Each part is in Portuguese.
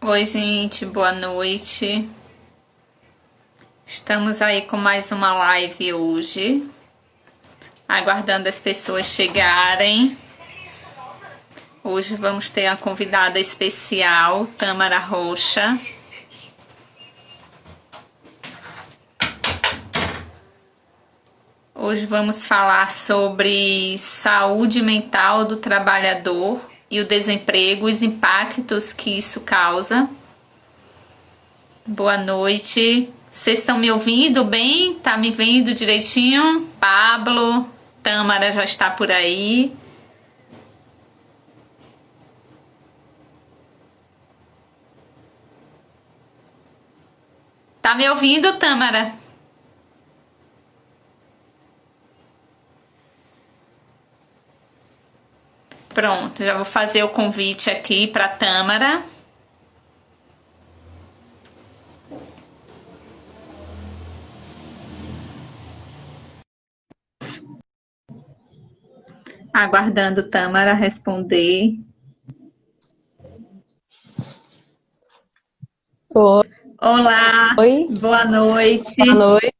Oi, gente, boa noite. Estamos aí com mais uma live hoje, aguardando as pessoas chegarem. Hoje vamos ter a convidada especial, Tâmara Rocha. Hoje vamos falar sobre saúde mental do trabalhador e o desemprego, os impactos que isso causa. Boa noite. Vocês estão me ouvindo bem? Tá me vendo direitinho? Pablo, Tâmara já está por aí. Tá me ouvindo, Tâmara? Pronto, já vou fazer o convite aqui para Tâmara. Aguardando Tâmara responder. Olá, Oi, boa noite. boa noite,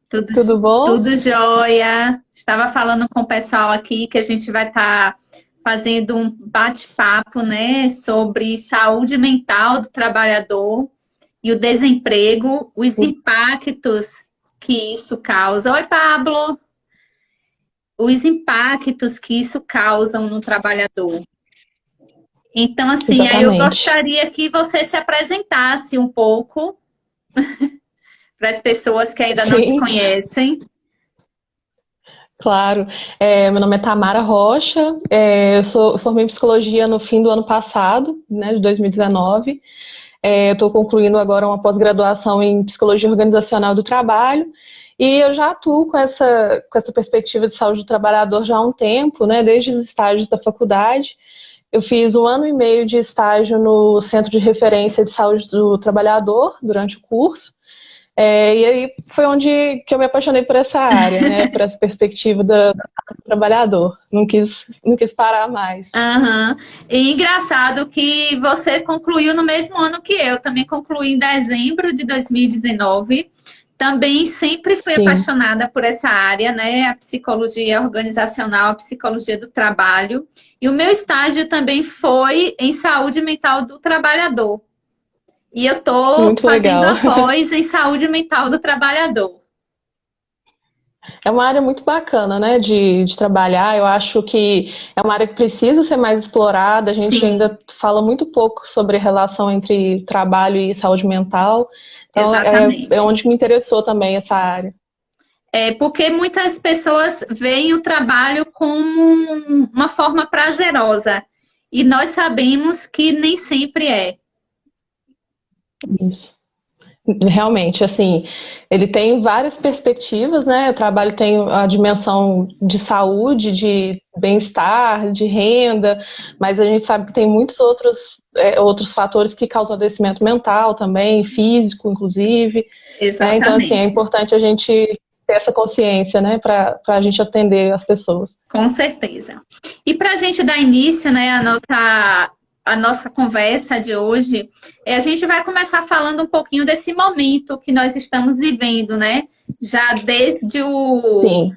Tudo, tudo bom? tudo jóia? Estava falando com o pessoal aqui que a gente vai estar fazendo um bate-papo, né, sobre saúde mental do trabalhador e o desemprego, os impactos que isso causa. Oi, Pablo! Os impactos que isso causam no trabalhador. Então, assim, aí eu Exatamente. gostaria que você se apresentasse um pouco para as pessoas que ainda não te Sim, conhecem. claro. Meu nome é Tamara Rocha, eu formei em psicologia no fim do ano passado, né, de 2019. Eu estou concluindo agora uma pós-graduação em psicologia organizacional do trabalho. E eu já atuo com essa perspectiva de saúde do trabalhador já há um tempo, né, desde os estágios da faculdade. Eu fiz 1 ano e meio de estágio no Centro de Referência de Saúde do Trabalhador durante o curso. E aí foi onde que eu me apaixonei por essa área, né, por essa perspectiva do trabalhador. Não quis parar mais. Aham. E engraçado que você concluiu no mesmo ano que eu. Também concluí em dezembro de 2019. Também sempre fui Sim, apaixonada por essa área, né? A psicologia organizacional, a psicologia do trabalho. E o meu estágio também foi em saúde mental do trabalhador. E eu estou muito fazendo legal. a pós em saúde mental do trabalhador. É uma área muito bacana, né, de trabalhar. Eu acho que é uma área que precisa ser mais explorada. A gente Sim, ainda fala muito pouco sobre a relação entre trabalho e saúde mental. Então, é exatamente. onde me interessou também essa área. É porque muitas pessoas veem o trabalho como uma forma prazerosa e nós sabemos que nem sempre é. Isso. Realmente, assim, ele tem várias perspectivas, né? O trabalho tem a dimensão de saúde, de bem-estar, de renda, mas a gente sabe que tem muitos outros fatores que causam adoecimento mental também, físico, inclusive, né? Então, assim, é Exatamente, importante a gente ter essa consciência, né, para a gente atender as pessoas. com certeza. E para a gente dar início, né, a nossa conversa de hoje, a gente vai começar falando um pouquinho desse momento que nós estamos vivendo, né? Já Sim,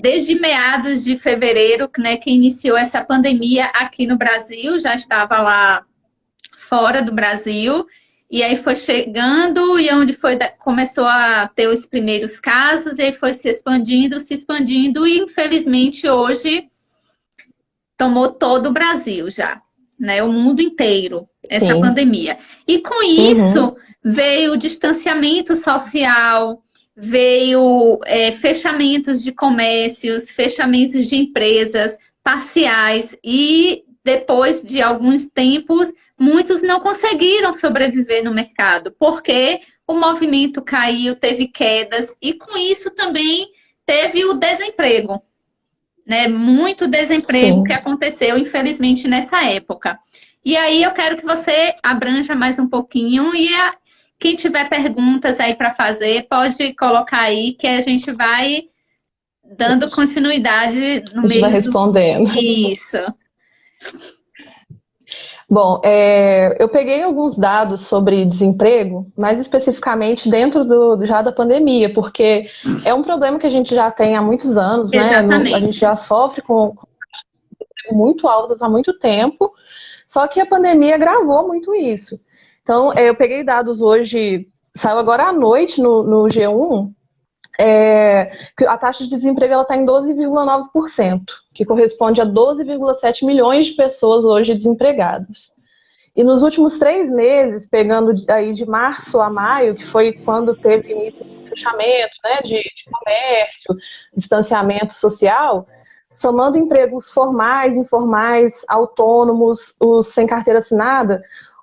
desde meados de fevereiro, né, que iniciou essa pandemia aqui no Brasil, já estava lá fora do Brasil, e aí foi chegando, e onde foi começou a ter os primeiros casos, e aí foi se expandindo, e infelizmente hoje tomou todo o Brasil já, né? O mundo inteiro, essa sim. pandemia. E com Uhum. isso veio o distanciamento social, veio fechamentos de comércios, fechamentos de empresas parciais e depois de alguns tempos, muitos não conseguiram sobreviver no mercado, porque o movimento caiu, teve quedas e com isso também teve o desemprego, né? Muito desemprego que Sim. aconteceu, infelizmente, nessa época. E aí eu quero que você abranja mais um pouquinho e quem tiver perguntas aí para fazer, pode colocar aí que a gente vai dando continuidade no A gente vai meio do. respondendo. Isso. Bom, eu peguei alguns dados sobre desemprego, mais especificamente dentro já da pandemia, porque é um problema que a gente já tem há muitos anos, né? A gente Exatamente. já sofre com muito altas há muito tempo, só que a pandemia agravou muito isso. Então, eu peguei dados hoje, saiu agora à noite no G1, que a taxa de desemprego está em 12,9%, que corresponde a 12,7 milhões de pessoas hoje desempregadas. E nos últimos 3 meses, pegando aí de março a maio, que foi quando teve início do fechamento, né, de comércio, distanciamento social, somando empregos formais, informais, autônomos, os sem carteira assinada,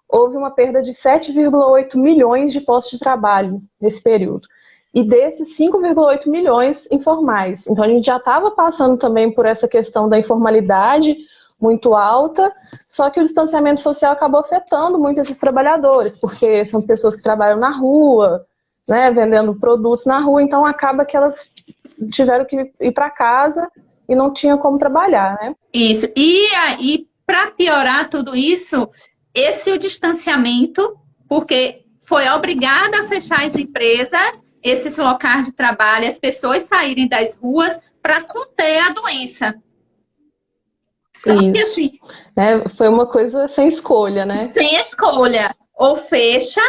houve uma perda de 7,8 milhões de postos de trabalho nesse período. E desses 5,8 milhões informais. Então a gente já estava passando também por essa questão da informalidade muito alta, só que o distanciamento social acabou afetando muito esses trabalhadores, porque são pessoas que trabalham na rua, né, vendendo produtos na rua, então acaba que elas tiveram que ir para casa e não tinha como trabalhar, né? Isso. E aí, para piorar tudo isso, o distanciamento, porque foi obrigada a fechar as empresas, esses locais de trabalho, as pessoas saírem das ruas para conter a doença. Só que Isso. assim, Foi uma coisa sem escolha, né? sem escolha, ou fecha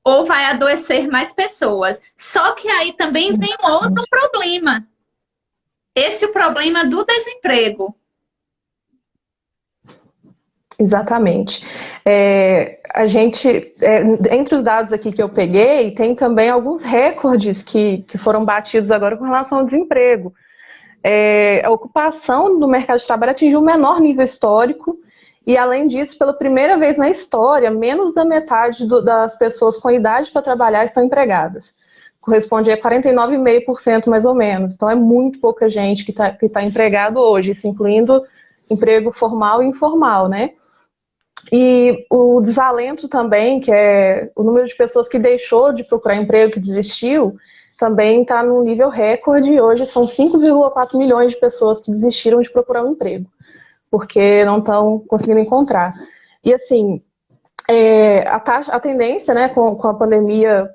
ou vai adoecer mais pessoas. Só que aí também vem um outro problema. Esse é o problema do desemprego. Exatamente. Entre os dados aqui que eu peguei, tem também alguns recordes que foram batidos agora com relação ao desemprego. A ocupação do mercado de trabalho atingiu o menor nível histórico e, além disso, pela primeira vez na história, menos da metade das pessoas com idade para trabalhar estão empregadas. Corresponde a 49,5% mais ou menos. Então, é muito pouca gente que tá empregado hoje, isso incluindo emprego formal e informal, né? E o desalento também, que é o número de pessoas que deixou de procurar emprego, que desistiu, também está num nível recorde. Hoje são 5,4 milhões de pessoas que desistiram de procurar um emprego, porque não estão conseguindo encontrar. E assim, a tendência, né, com a pandemia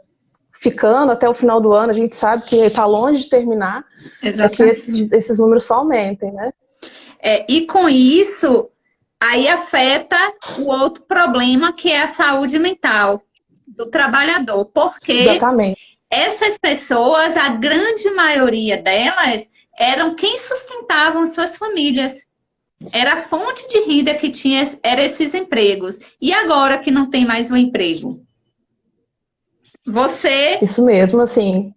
ficando até o final do ano, a gente sabe que está longe de terminar, é que esses números só aumentem, né? E com isso, aí afeta o outro problema, que é a saúde mental do trabalhador. Porque Exatamente. essas pessoas, a grande maioria delas, eram quem sustentavam suas famílias. Era a fonte de renda que tinha, era esses empregos. E agora que não tem mais um emprego? Isso mesmo, assim.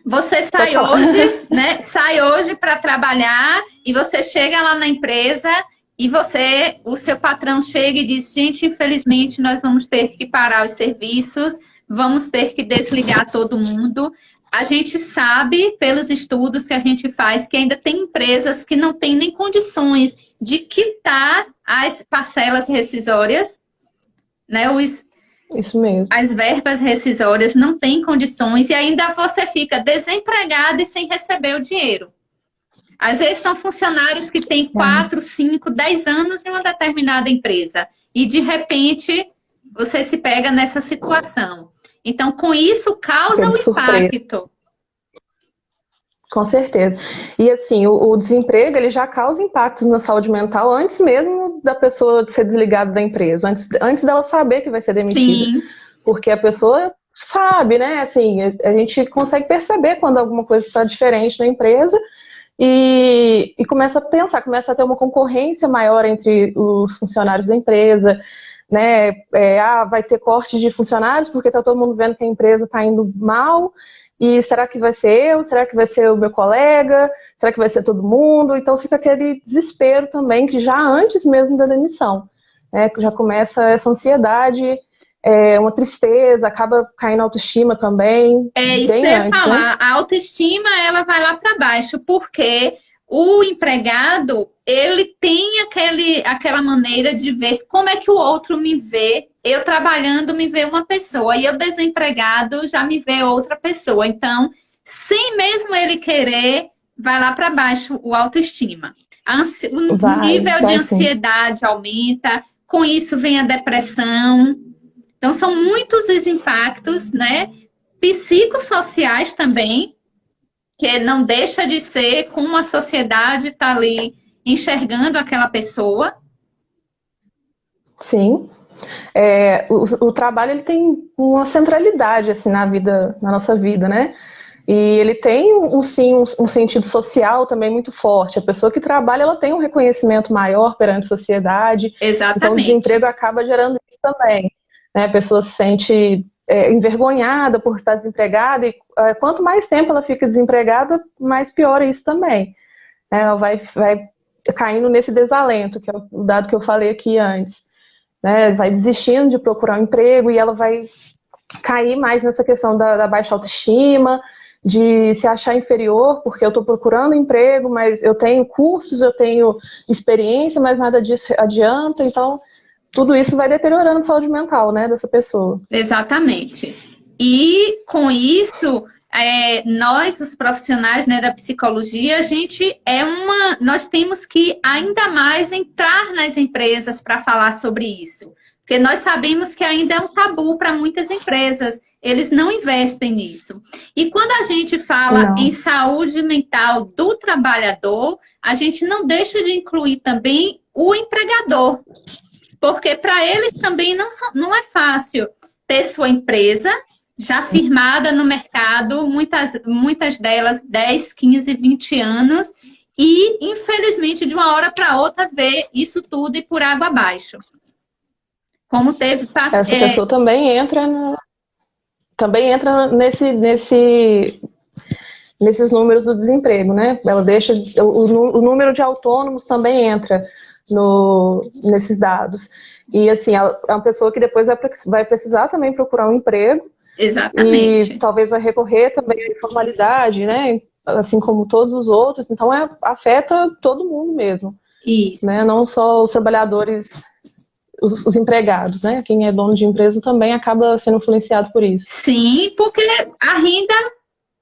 Você sai hoje, né? Sai hoje para trabalhar e você chega lá na empresa e o seu patrão chega e diz: gente, infelizmente nós vamos ter que parar os serviços, vamos ter que desligar todo mundo. A gente sabe, pelos estudos que a gente faz, que ainda tem empresas que não têm nem condições de quitar as parcelas rescisórias, né? Isso mesmo. As verbas rescisórias não têm condições e ainda você fica desempregado e sem receber o dinheiro. Às vezes são funcionários que têm 4, 5, 10 anos em uma determinada empresa e de repente você se pega nessa situação. Então, com isso, causa um impacto. Com certeza. E assim, o desemprego, ele já causa impactos na saúde mental antes mesmo da pessoa ser desligada da empresa, antes dela saber que vai ser demitida. Sim. Porque a pessoa sabe, né? Assim, a gente consegue perceber quando alguma coisa está diferente na empresa e começa a pensar, começa a ter uma concorrência maior entre os funcionários da empresa, né? Vai ter corte de funcionários porque está todo mundo vendo que a empresa está indo mal. E será que vai ser eu? Será que vai ser o meu colega? Será que vai ser todo mundo? Então fica aquele desespero também, que já antes mesmo da demissão, né? Já começa essa ansiedade, uma tristeza, acaba caindo a autoestima também. Isso que eu ia falar. Né? A autoestima, ela vai lá para baixo, porque o empregado, ele tem aquela maneira de ver como é que o outro me vê. Eu trabalhando me vê uma pessoa e eu desempregado já me vê outra pessoa. Então, sem mesmo ele querer, vai lá para baixo o autoestima. O nível de ansiedade aumenta, com isso vem a depressão. Então, são muitos os impactos, né, psicossociais também, que não deixa de ser como a sociedade está ali enxergando aquela pessoa. Sim. O trabalho ele tem uma centralidade assim na vida, na nossa vida, né? E ele tem um sentido social também muito forte. A pessoa que trabalha, ela tem um reconhecimento maior perante a sociedade. Exatamente. Então o desemprego acaba gerando isso também, né? A pessoa se sente envergonhada por estar desempregada e quanto mais tempo ela fica desempregada, mais pior é isso também. Ela vai caindo nesse desalento, que é o dado que eu falei aqui antes. Né, vai desistindo de procurar um emprego e ela vai cair mais nessa questão da baixa autoestima, de se achar inferior, porque eu estou procurando emprego, mas eu tenho cursos, eu tenho experiência, mas nada disso adianta. Então, tudo isso vai deteriorando a saúde mental, né, dessa pessoa. Exatamente. E com isso, nós, os profissionais, né, da psicologia, nós temos que ainda mais entrar nas empresas para falar sobre isso. Porque nós sabemos que ainda é um tabu para muitas empresas. Eles não investem nisso. E quando a gente fala em saúde mental do trabalhador, a gente não deixa de incluir também o empregador. Porque para eles também não é fácil ter sua empresa já firmada no mercado, muitas delas 10, 15, 20 anos, e, infelizmente, de uma hora para outra, ver isso tudo e por água abaixo. Como teve... Essa pessoa também entra nesses números do desemprego, né? Ela deixa... O número de autônomos também entra nesses dados. E, assim, é uma pessoa que depois vai precisar também procurar um emprego. Exatamente. E talvez vai recorrer também à informalidade, né? Assim como todos os outros. Então, afeta todo mundo mesmo. Isso. Né? Não só os trabalhadores, os empregados, né? Quem é dono de empresa também acaba sendo influenciado por isso. Sim, porque a renda,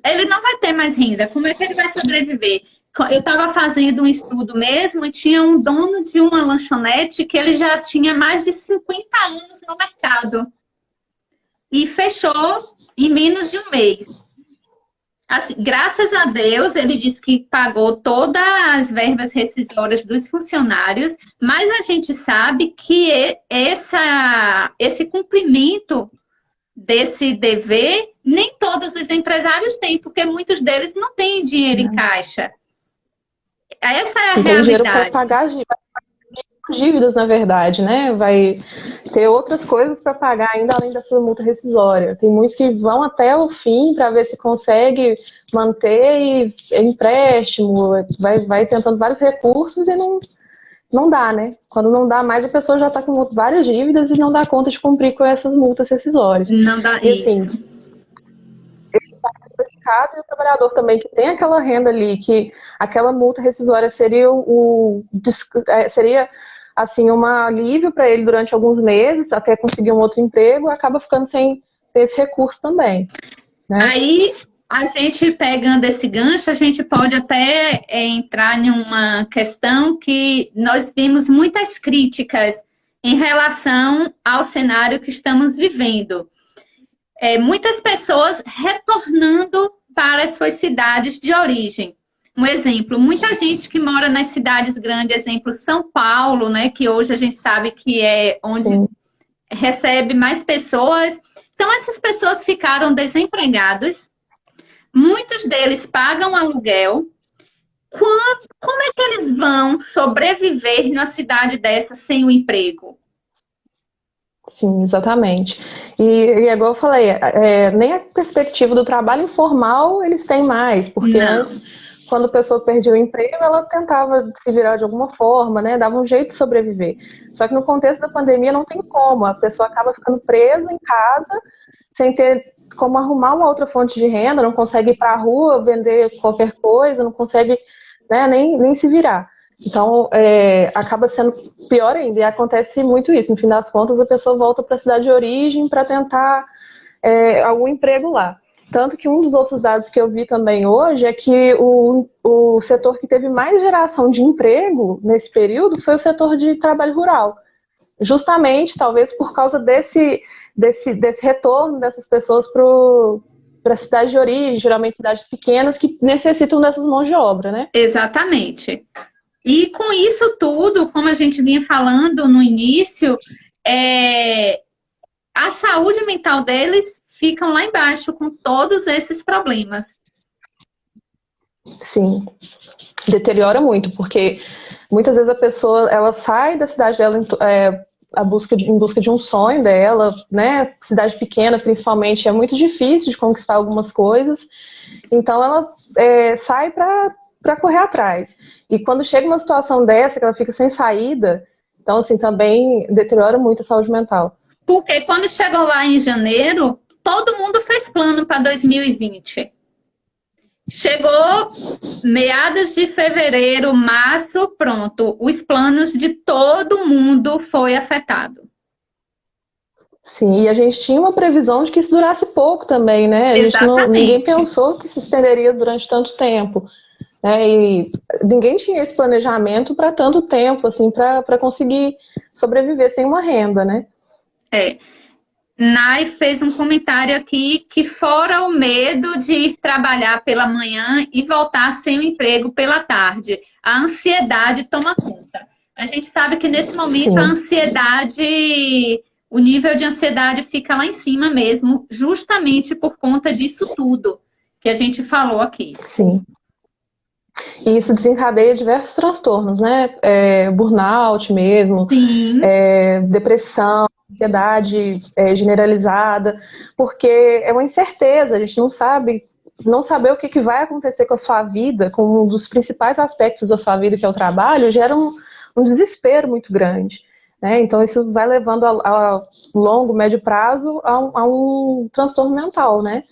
ele não vai ter mais renda. Como é que ele vai sobreviver? Eu estava fazendo um estudo mesmo e tinha um dono de uma lanchonete que ele já tinha mais de 50 anos no mercado. E fechou em menos de um mês. Assim, graças a Deus, ele disse que pagou todas as verbas rescisórias dos funcionários, mas a gente sabe que esse cumprimento desse dever, nem todos os empresários têm, porque muitos deles não têm dinheiro em caixa. Essa é a realidade. Dinheiro para pagar dívidas, na verdade, né? Vai ter outras coisas para pagar ainda além da sua multa rescisória. Tem muitos que vão até o fim para ver se consegue manter e empréstimo, vai tentando vários recursos e não dá, né? Quando não dá mais, a pessoa já está com várias dívidas e não dá conta de cumprir com essas multas rescisórias. Não dá e, assim, isso. E o trabalhador também que tem aquela renda ali, que aquela multa rescisória seria assim, um alívio para ele durante alguns meses, até conseguir um outro emprego, acaba ficando sem ter esse recurso também. Né? Aí, a gente pegando esse gancho, a gente pode até entrar em uma questão que nós vimos muitas críticas em relação ao cenário que estamos vivendo. Muitas pessoas retornando para as suas cidades de origem. Um exemplo, muita gente que mora nas cidades grandes, exemplo, São Paulo, né, que hoje a gente sabe que é onde Sim. recebe mais pessoas. Então, essas pessoas ficaram desempregadas, muitos deles pagam aluguel. Como é que eles vão sobreviver numa cidade dessa sem o emprego? Sim, exatamente. E igual eu falei, nem a perspectiva do trabalho informal eles têm mais, porque antes, quando a pessoa perdia o emprego, ela tentava se virar de alguma forma, né? Dava um jeito de sobreviver. Só que no contexto da pandemia não tem como, a pessoa acaba ficando presa em casa, sem ter como arrumar uma outra fonte de renda, não consegue ir para a rua vender qualquer coisa, não consegue, né, nem se virar. Então, acaba sendo pior ainda, e acontece muito isso. No fim das contas, a pessoa volta para a cidade de origem para tentar algum emprego lá. Tanto que um dos outros dados que eu vi também hoje é que o setor que teve mais geração de emprego nesse período foi o setor de trabalho rural. justamente, talvez por causa desse retorno dessas pessoas para a cidade de origem, geralmente cidades pequenas que necessitam dessas mãos de obra, né? Exatamente. E com isso tudo, como a gente vinha falando no início, a saúde mental deles ficam lá embaixo com todos esses problemas. Sim, deteriora muito, porque muitas vezes a pessoa ela sai da cidade dela em busca de um sonho dela, né? Cidade pequena, principalmente, é muito difícil de conquistar algumas coisas, então ela sai para correr atrás. E quando chega uma situação dessa, que ela fica sem saída, então, assim, também deteriora muito a saúde mental. Porque quando chegou lá em janeiro, todo mundo fez plano para 2020. Chegou meados de fevereiro, março, pronto. Os planos de todo mundo foi afetado. Sim, e a gente tinha uma previsão de que isso durasse pouco também, né? Ninguém Exatamente. pensou que se estenderia durante tanto tempo, né? E ninguém tinha esse planejamento para tanto tempo, assim, para conseguir sobreviver sem uma renda, né? Nai fez um comentário aqui que fora o medo de ir trabalhar pela manhã e voltar sem o emprego pela tarde, a ansiedade toma conta. A gente sabe que nesse momento a Sim, ansiedade, o nível de ansiedade fica lá em cima mesmo, justamente por conta disso tudo que a gente falou aqui. sim. E isso desencadeia diversos transtornos, né? Burnout mesmo, Sim, depressão, ansiedade generalizada, porque é uma incerteza, a gente não saber o que vai acontecer com a sua vida, com um dos principais aspectos da sua vida, que é o trabalho, gera um desespero muito grande. Né? Então, isso vai levando a longo, médio prazo a um transtorno mental, né?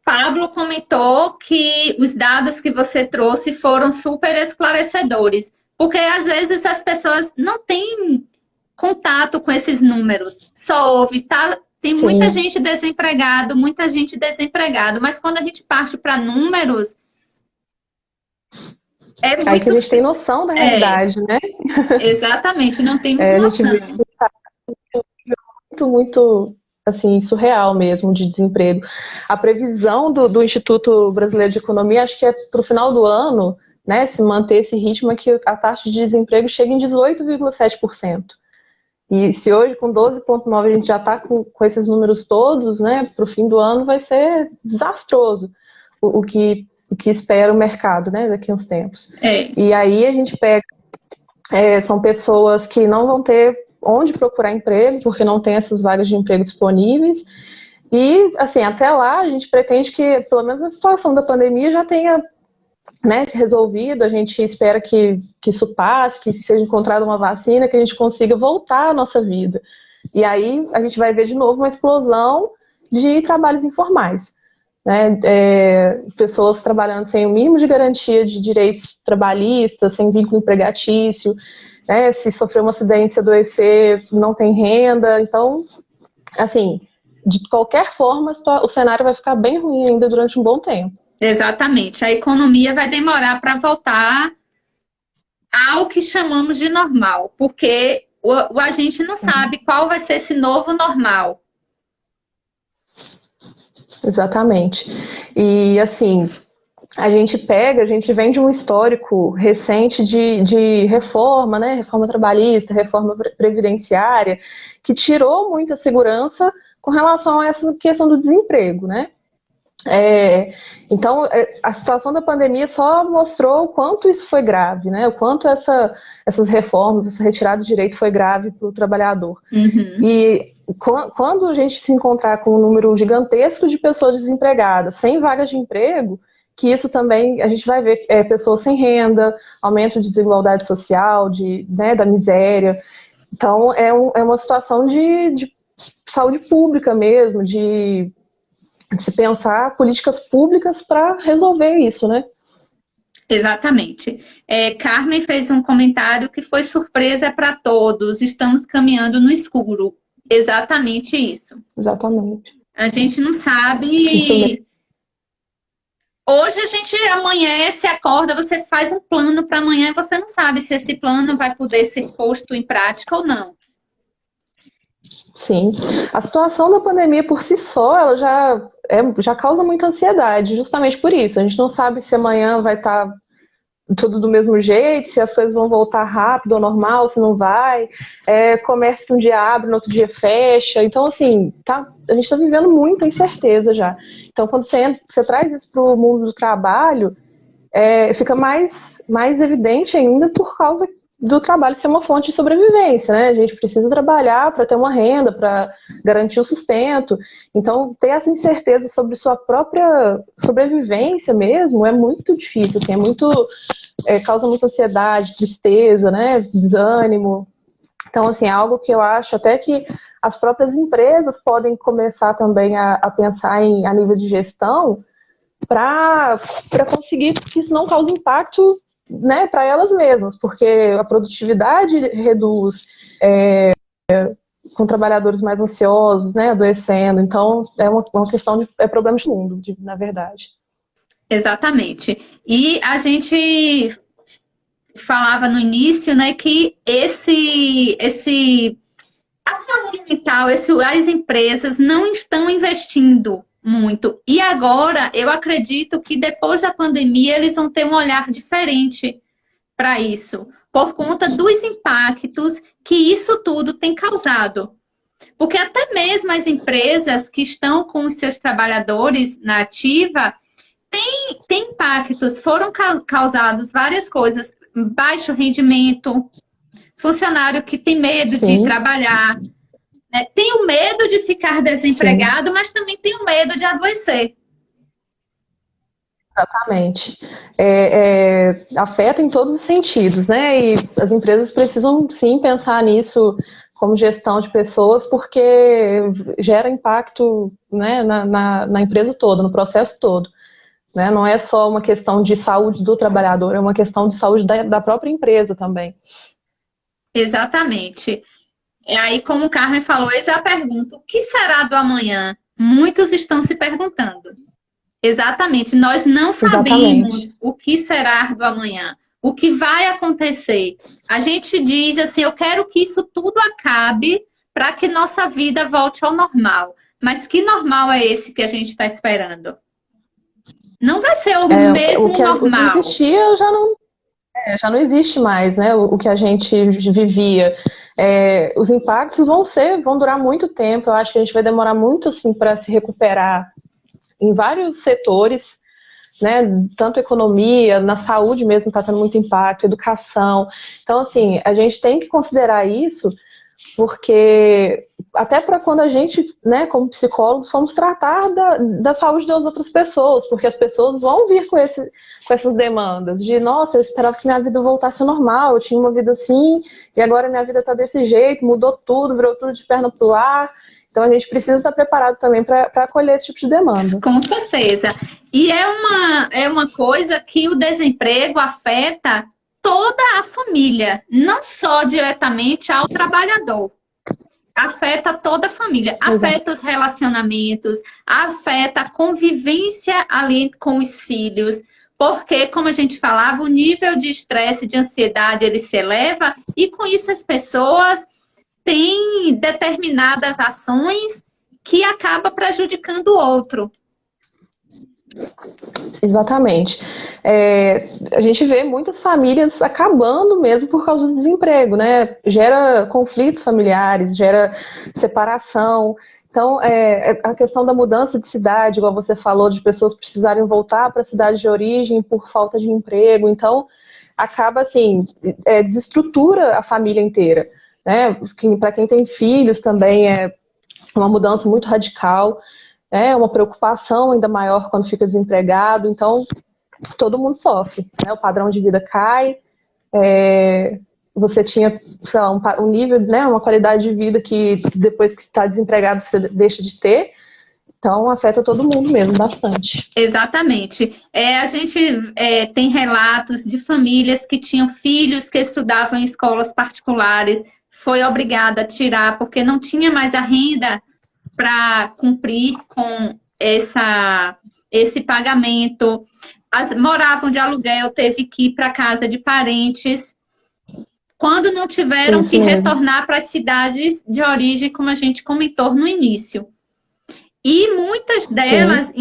Pablo comentou que os dados que você trouxe foram super esclarecedores, porque às vezes as pessoas não têm contato com esses números, só ouve, tá? Tem Sim. muita gente desempregado, mas quando a gente parte para números, é Aí que a muito. gente tem noção da É, realidade, né? exatamente, não temos A gente vê noção. muito, assim, surreal mesmo de desemprego. A previsão do Instituto Brasileiro de Economia, acho que é para o final do ano, né, se manter esse ritmo, é que a taxa de desemprego chega em 18,7%. E se hoje com 12,9% a gente já está com esses números todos, né, para o fim do ano vai ser desastroso o que espera o mercado, né, daqui a uns tempos. É, E aí a gente pega são pessoas que não vão ter onde procurar emprego, porque não tem essas vagas de emprego disponíveis. E, assim, até lá, a gente pretende que, pelo menos na situação da pandemia, já tenha, né, se resolvido. A gente espera que isso passe, que seja encontrada uma vacina, que a gente consiga voltar à nossa vida. E aí a gente vai ver de novo uma explosão de trabalhos informais. Né, pessoas trabalhando sem o mínimo de garantia de direitos trabalhistas, sem vínculo empregatício, né, se sofrer um acidente, se adoecer, não tem renda. Então, assim, de qualquer forma, o cenário vai ficar bem ruim ainda durante um bom tempo. exatamente. A economia vai demorar para voltar ao que chamamos de normal, porque a gente não sabe qual vai ser esse novo normal. Exatamente. E, assim, a gente vem de um histórico recente de reforma, né? Reforma trabalhista, reforma previdenciária, que tirou muita segurança com relação a essa questão do desemprego, né? Então, a situação da pandemia só mostrou o quanto isso foi grave, né? O quanto essas reformas, essa retirada de direito foi grave para o trabalhador. Uhum. E quando a gente se encontrar com um número gigantesco de pessoas desempregadas, sem vagas de emprego, que isso também a gente vai ver pessoas sem renda, aumento de desigualdade social, né, da miséria. Então, é uma situação de saúde pública mesmo, de se pensar políticas públicas para resolver isso, né? Exatamente. Carmen fez um comentário que foi surpresa para todos. Estamos caminhando no escuro. Exatamente isso. Exatamente. A gente não Isso mesmo. sabe Hoje a gente amanhece, acorda, você faz um plano para amanhã e você não sabe se esse plano vai poder ser posto em prática ou não. Sim. A situação da pandemia por si só, ela já causa muita ansiedade, justamente por isso. A gente não sabe se amanhã vai estar tudo do mesmo jeito, se as coisas vão voltar rápido ao normal, se não vai. Comércio que um dia abre, no outro dia fecha. Então, assim, a gente está vivendo muita incerteza já. Então, quando você traz isso para o mundo do trabalho, fica mais evidente ainda por causa do trabalho ser uma fonte de sobrevivência, né? A gente precisa trabalhar para ter uma renda, para garantir o sustento. Então, ter essa incerteza sobre sua própria sobrevivência mesmo é muito difícil, assim, causa muita ansiedade, tristeza, né? Desânimo. Então, assim, é algo que eu acho até que as próprias empresas podem começar também a pensar a nível de gestão para conseguir que isso não cause impacto, né, para elas mesmas, porque a produtividade reduz com trabalhadores mais ansiosos, né, adoecendo. Então, é uma questão de problema de mundo, na verdade. Exatamente. E a gente falava no início, né, que a saúde mental, as empresas não estão investindo muito. E agora, eu acredito que depois da pandemia, eles vão ter um olhar diferente para isso, por conta dos impactos que isso tudo tem causado. Porque até mesmo as empresas que estão com os seus trabalhadores na ativa têm impactos, foram causados várias coisas, baixo rendimento, funcionário que tem medo de Sim, trabalhar, né? Tem o medo de ficar sim, desempregado, mas também tem o medo de adoecer. exatamente. Afeta em todos os sentidos, né? E as empresas precisam sim pensar nisso como gestão de pessoas, porque gera impacto, né, na empresa toda, no processo todo. Né? Não é só uma questão de saúde do trabalhador, é uma questão de saúde da própria empresa também. Exatamente. E aí, como o Carmen falou, eis a pergunta: o que será do amanhã? Muitos estão se perguntando. Exatamente, nós não Exatamente. sabemos o que será do amanhã, o que vai acontecer. A gente diz assim: eu quero que isso tudo acabe para que nossa vida volte ao normal. Mas que normal é esse que a gente está esperando? Não vai ser o mesmo O que normal. existia já não existe mais, né? O que a gente vivia. Os impactos vão durar muito tempo. Eu acho que a gente vai demorar muito assim para se recuperar em vários setores, né? Tanto economia, na saúde mesmo está tendo muito impacto, educação. Então, assim, a gente tem que considerar isso, porque até para quando a gente, né, como psicólogos, vamos tratar da saúde das outras pessoas, porque as pessoas vão vir com essas demandas de, nossa, eu esperava que minha vida voltasse ao normal, eu tinha uma vida assim, e agora minha vida está desse jeito, mudou tudo, virou tudo de perna pro ar. Então a gente precisa estar preparado também para acolher esse tipo de demanda. Com certeza. E é uma coisa que o desemprego afeta toda a família, não só diretamente ao trabalhador. Afeta toda a família, Exato. afeta os relacionamentos, afeta a convivência ali com os filhos, porque, como a gente falava, o nível de estresse, de ansiedade, ele se eleva e com isso as pessoas têm determinadas ações que acaba prejudicando o outro. Exatamente. A gente vê muitas famílias acabando mesmo por causa do desemprego, né? Gera conflitos familiares, gera separação. Então, a questão da mudança de cidade, igual você falou, de pessoas precisarem voltar para a cidade de origem por falta de emprego. Então, acaba assim, desestrutura a família inteira, né? Para quem tem filhos também é uma mudança muito radical, uma preocupação ainda maior quando fica desempregado. Então, todo mundo sofre, né? O padrão de vida cai, você tinha, sei lá, um nível, né, uma qualidade de vida que depois que está desempregado você deixa de ter. Então, afeta todo mundo mesmo, bastante. Exatamente. A gente tem relatos de famílias que tinham filhos que estudavam em escolas particulares, foi obrigada a tirar porque não tinha mais a renda para cumprir com esse pagamento. Moravam de aluguel, teve que ir para casa de parentes. Quando não tiveram Isso que mesmo. retornar para as cidades de origem, como a gente comentou no início. E muitas delas,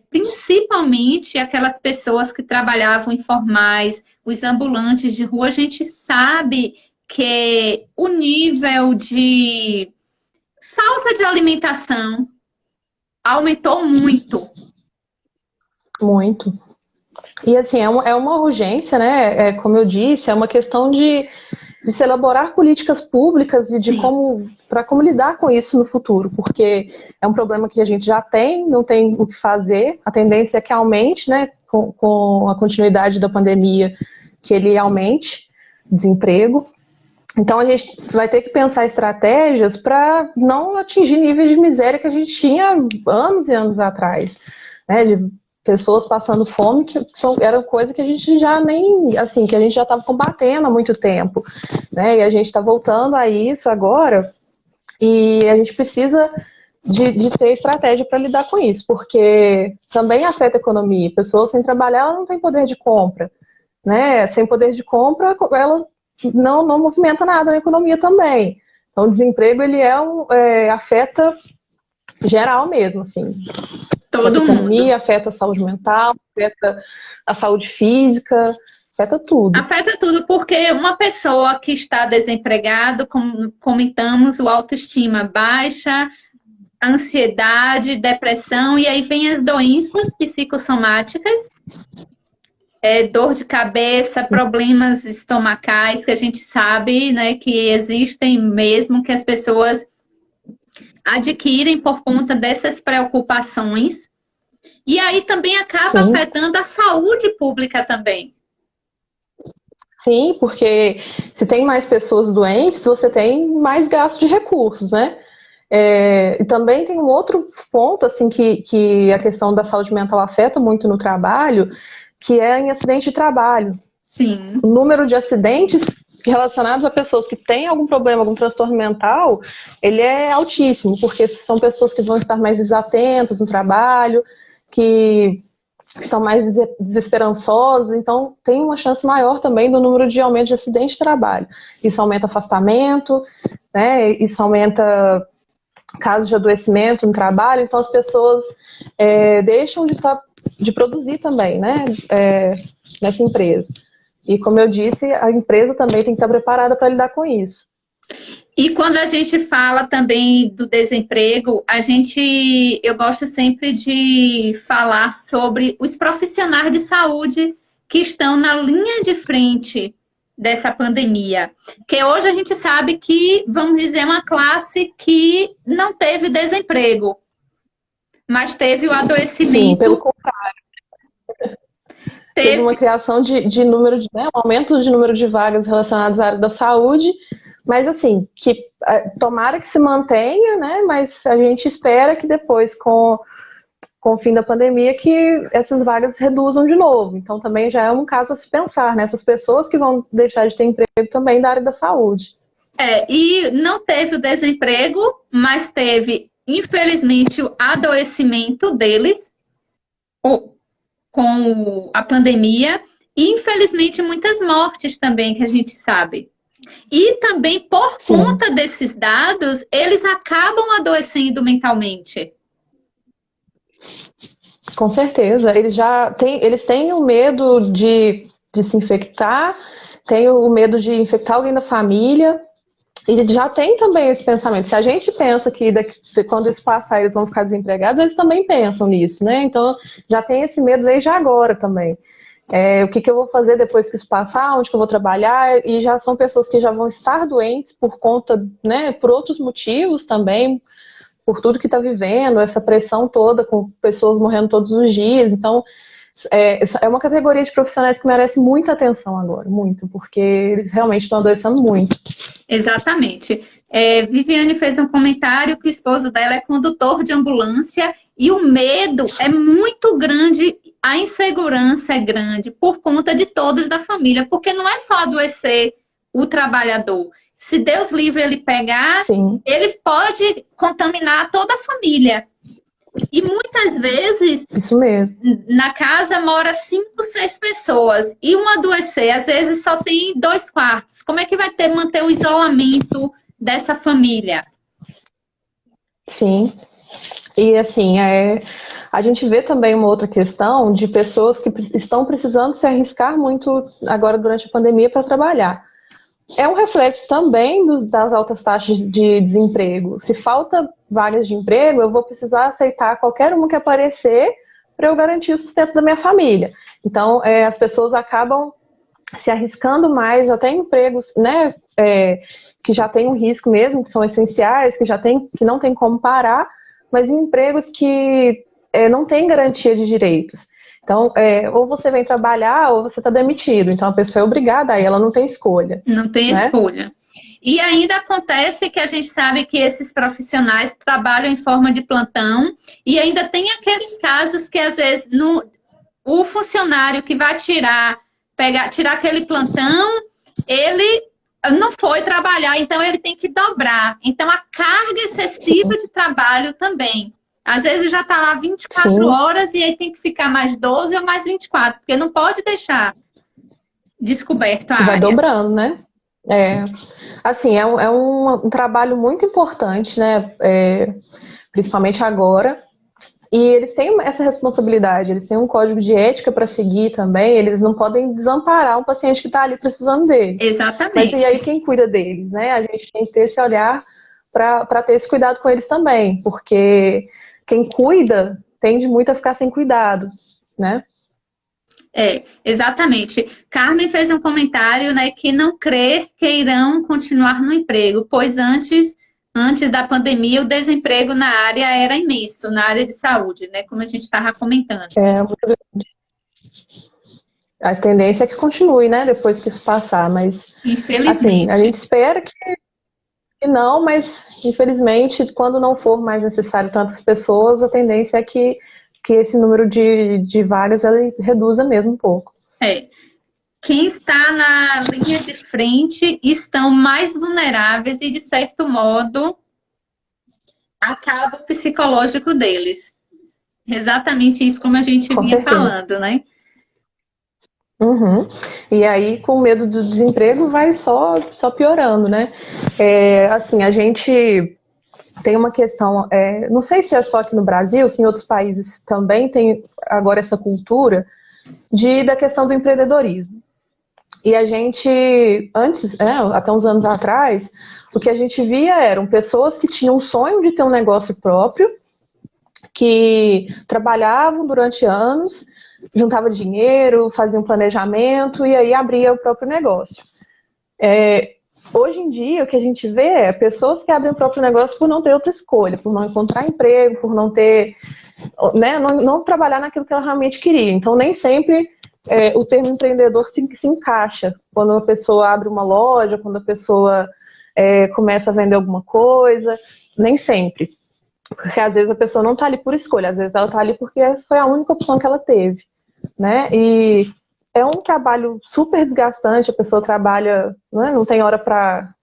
principalmente aquelas pessoas que trabalhavam informais, os ambulantes de rua, a gente sabe que o nível de falta de alimentação aumentou muito. Muito. E assim, é uma urgência, né? Como eu disse, é uma questão de se elaborar políticas públicas e de Sim. como lidar com isso no futuro, porque é um problema que a gente já tem, não tem o que fazer, a tendência é que aumente, né, com a continuidade da pandemia, que ele aumente desemprego. Então a gente vai ter que pensar estratégias para não atingir níveis de miséria que a gente tinha anos e anos atrás, né, de pessoas passando fome, era coisa que a gente já nem, assim, que a gente já estava combatendo há muito tempo, né, e a gente está voltando a isso agora, e a gente precisa de ter estratégia para lidar com isso, porque também afeta a economia. Pessoas sem trabalhar, ela não tem poder de compra, né, sem poder de compra, ela não movimenta nada na economia também. Então, o desemprego, ele afeta geral mesmo, assim. Afeta a Todo mundo. economia, afeta a saúde mental, afeta a saúde física, afeta tudo. Afeta tudo, porque uma pessoa que está desempregada, como comentamos, o autoestima baixa, ansiedade, depressão, e aí vem as doenças psicossomáticas, dor de cabeça, problemas estomacais, que a gente sabe, né, que existem mesmo, que as pessoas adquirem por conta dessas preocupações. E aí também acaba Sim, afetando a saúde pública também. sim, porque se tem mais pessoas doentes, você tem mais gasto de recursos, né? E também tem um outro ponto, assim, que a questão da saúde mental afeta muito no trabalho, que é em acidente de trabalho. O Sim. número de acidentes relacionados a pessoas que têm algum problema, algum transtorno mental, ele é altíssimo, porque são pessoas que vão estar mais desatentas no trabalho, que estão mais desesperançosos, então tem uma chance maior também do número de aumento de acidentes de trabalho. Isso aumenta afastamento, né? Isso aumenta casos de adoecimento no trabalho, então as pessoas deixam de produzir também, né? Nessa empresa. E como eu disse, a empresa também tem que estar preparada para lidar com isso. E quando a gente fala também do desemprego, eu gosto sempre de falar sobre os profissionais de saúde que estão na linha de frente dessa pandemia. Que hoje a gente sabe que, vamos dizer, uma classe que não teve desemprego, mas teve o Sim, pelo adoecimento, contrário, teve uma teve. criação de número de, né, um aumento de número de vagas relacionadas à área da saúde, mas assim, que tomara que se mantenha, né? Mas a gente espera que depois, com o fim da pandemia, que essas vagas reduzam de novo. Então também já é um caso a se pensar, né? Essas pessoas que vão deixar de ter emprego também da área da saúde. E não teve o desemprego, mas teve, infelizmente, o adoecimento deles com a pandemia e, infelizmente, muitas mortes também, que a gente sabe. E também, por Sim, conta desses dados, eles acabam adoecendo mentalmente. com certeza. Eles têm o medo de se infectar, têm o medo de infectar alguém da família, e já tem também esse pensamento. Se a gente pensa que quando isso passar eles vão ficar desempregados, eles também pensam nisso, né? Então já tem esse medo desde agora também. O que eu vou fazer depois que isso passar, onde que eu vou trabalhar, e já são pessoas que já vão estar doentes por conta, né, por outros motivos também, por tudo que está vivendo, essa pressão toda, com pessoas morrendo todos os dias. Então, é uma categoria de profissionais que merece muita atenção agora, muito, porque eles realmente estão adoecendo muito. Exatamente. Viviane fez um comentário que o esposo dela é condutor de ambulância e o medo é muito grande, a insegurança é grande por conta de todos da família, porque não é só adoecer o trabalhador. Se Deus livre ele pegar, Sim, ele pode contaminar toda a família. E muitas vezes Isso mesmo. na casa mora 5, 6 pessoas e um adoecer, às vezes só tem 2 quartos. Como é que vai manter o isolamento dessa família? Sim. E assim, a gente vê também uma outra questão de pessoas que estão precisando se arriscar muito agora durante a pandemia para trabalhar. É um reflexo também das altas taxas de desemprego. Se falta vagas de emprego, eu vou precisar aceitar qualquer uma que aparecer para eu garantir o sustento da minha família. Então, as pessoas acabam se arriscando mais, até em empregos, né, que já tem um risco mesmo, que são essenciais, que não tem como parar, mas em empregos que não tem garantia de direitos. Então, ou você vem trabalhar ou você está demitido. Então, a pessoa é obrigada, aí ela não tem escolha. Não tem Né? escolha. E ainda acontece que a gente sabe que esses profissionais trabalham em forma de plantão e ainda tem aqueles casos que, às vezes, o funcionário que vai tirar aquele plantão, ele não foi trabalhar, então ele tem que dobrar. Então, a carga excessiva de trabalho também. Às vezes já está lá 24 Sim. horas e aí tem que ficar mais 12 ou mais 24, porque não pode deixar descoberto a Vai área. dobrando, né? Assim, é um trabalho muito importante, né? Principalmente agora. E eles têm essa responsabilidade, eles têm um código de ética para seguir também, eles não podem desamparar um paciente que está ali precisando deles. Exatamente. Mas e aí quem cuida deles, né? A gente tem que ter esse olhar para ter esse cuidado com eles também, porque quem cuida tende muito a ficar sem cuidado, né? Exatamente. Carmen fez um comentário, né, que não crer que irão continuar no emprego, pois antes da pandemia o desemprego na área era imenso, na área de saúde, né, como a gente estava comentando. Muito grande. A tendência é que continue, né, depois que isso passar, mas infelizmente. Assim, a gente espera que não, mas infelizmente, quando não for mais necessário tantas pessoas, a tendência é que esse número de vagas ela reduza mesmo um pouco. Quem está na linha de frente estão mais vulneráveis e, de certo modo, acaba o psicológico deles. Exatamente isso como a gente Com vinha certeza. falando, né? Uhum. E aí, com medo do desemprego, vai só piorando, né? Assim, a gente tem uma questão, não sei se é só aqui no Brasil, se em outros países também tem agora essa cultura da questão do empreendedorismo. E a gente, antes, até uns anos atrás, o que a gente via eram pessoas que tinham o sonho de ter um negócio próprio, que trabalhavam durante anos, juntava dinheiro, fazia um planejamento e aí abria o próprio negócio. Hoje em dia, o que a gente vê é pessoas que abrem o próprio negócio por não ter outra escolha, por não encontrar emprego, por não ter, né, não trabalhar naquilo que ela realmente queria. Então, nem sempre o termo empreendedor se encaixa quando a pessoa abre uma loja, quando a pessoa começa a vender alguma coisa, nem sempre. Porque às vezes a pessoa não está ali por escolha, às vezes ela está ali porque foi a única opção que ela teve, né? E é um trabalho super desgastante, a pessoa trabalha, né, não tem hora para